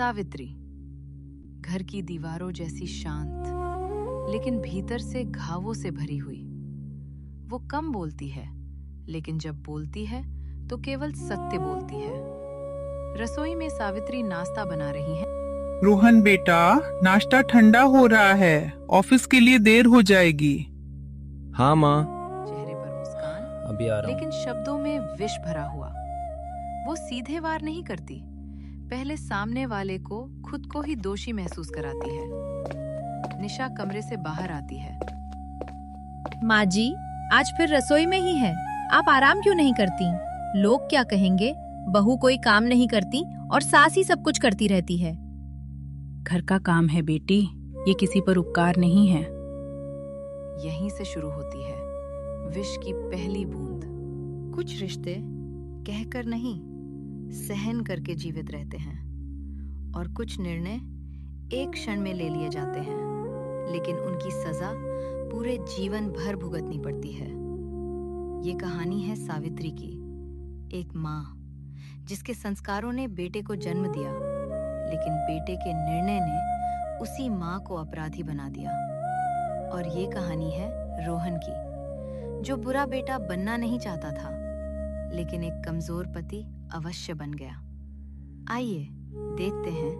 सावित्री घर की दीवारों जैसी शांत, लेकिन भीतर से घावों से भरी हुई। वो कम बोलती है, लेकिन जब बोलती है तो केवल सत्य बोलती है। रसोई में सावित्री नाश्ता बना रही है। रोहन बेटा, नाश्ता ठंडा हो रहा है, ऑफिस के लिए देर हो जाएगी। हाँ माँ, चेहरे पर मुस्कान, अभी आ रहा हूँ। लेकिन शब्दों में विष भरा हुआ। वो सीधे वार नहीं करती, पहले सामने वाले को खुद को ही दोषी महसूस कराती है। निशा कमरे से बाहर आती है। माँ जी, आज फिर रसोई में ही है, आप आराम क्यों नहीं करती? लोग क्या कहेंगे, बहू कोई काम नहीं करती और सास ही सब कुछ करती रहती है। घर का काम है बेटी, ये किसी पर उपकार नहीं है। यहीं से शुरू होती है विष की पहली बूंद। कुछ रिश्ते कहकर नहीं, सहन करके जीवित रहते हैं, और कुछ निर्णय एक क्षण में ले लिए जाते हैं, लेकिन उनकी सजा पूरे जीवन भर भुगतनी पड़ती है। ये कहानी है सावित्री की, एक माँ जिसके संस्कारों ने बेटे को जन्म दिया, लेकिन बेटे के निर्णय ने उसी माँ को अपराधी बना दिया। और ये कहानी है रोहन की, जो बुरा बेटा बनना नहीं चाहता था, लेकिन एक कमजोर पति अवश्य बन गया। आइए देखते हैं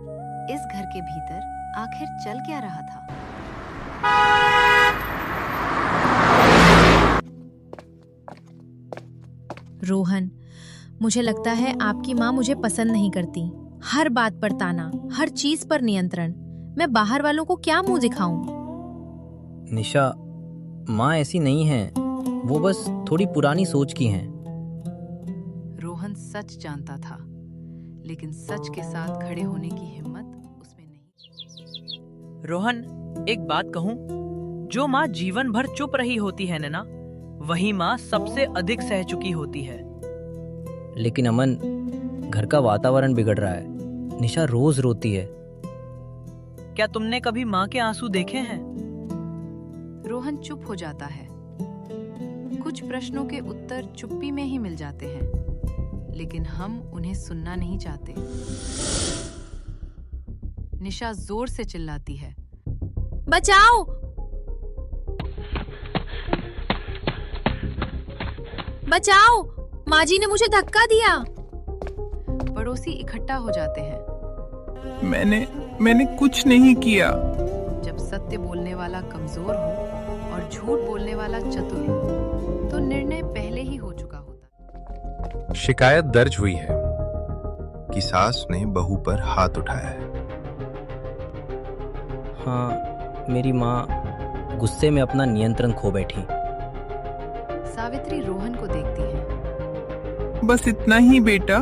इस घर के भीतर आखिर चल क्या रहा था। रोहन, मुझे लगता है आपकी माँ मुझे पसंद नहीं करती। हर बात पर ताना, हर चीज पर नियंत्रण। मैं बाहर वालों को क्या मुंह दिखाऊं? निशा, माँ ऐसी नहीं है, वो बस थोड़ी पुरानी सोच की हैं। रोहन सच जानता था, लेकिन सच के साथ खड़े होने की हिम्मत उसमें नहीं। रोहन, एक बात कहूं, जो माँ जीवन भर चुप रही होती है ना, वही माँ सबसे अधिक सह चुकी होती है। लेकिन अमन, घर का वातावरण बिगड़ रहा है। निशा रोज रोती है। क्या तुमने कभी माँ के आंसू देखे हैं? रोहन चुप हो जाता है। कुछ प्रश्नों के उत्तर चुप्पी में ही मिल जाते हैं, लेकिन हम उन्हें सुनना नहीं चाहते। निशा जोर से चिल्लाती है, बचाओ! बचाओ! माँ जी ने मुझे धक्का दिया। पड़ोसी इकट्ठा हो जाते हैं। मैंने कुछ नहीं किया। जब सत्य बोलने वाला कमजोर हो और झूठ बोलने वाला चतुर, तो निर्णय पहले ही हो चुका होता। शिकायत दर्ज हुई है कि सास ने बहू पर हाथ उठाया है। हाँ, मेरी माँ गुस्से में अपना नियंत्रण खो बैठी। सावित्री रोहन को देखती है। बस इतना ही बेटा,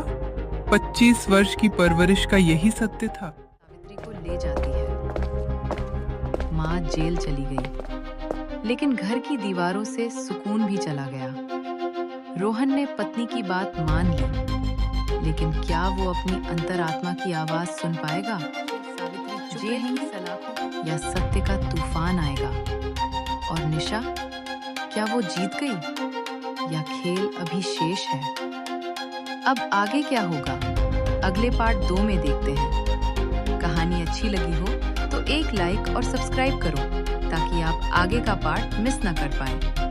25 वर्ष की परवरिश का यही सत्य था। सावित्री को ले जाती है। माँ जेल चली गई, लेकिन घर की दीवारों से सुकून भी चला गया। रोहन ने पत्नी की बात मान ली, लेकिन क्या वो अपनी अंतरात्मा की आवाज सुन पाएगा? जेल की सलाखों या सत्य का तूफान आएगा? और निशा, क्या वो जीत गई या खेल अभी शेष है? अब आगे क्या होगा, अगले पार्ट 2 में देखते हैं। कहानी अच्छी लगी हो तो एक लाइक और सब्सक्राइब करो, ताकि आप आगे का पार्ट मिस न कर पाएं।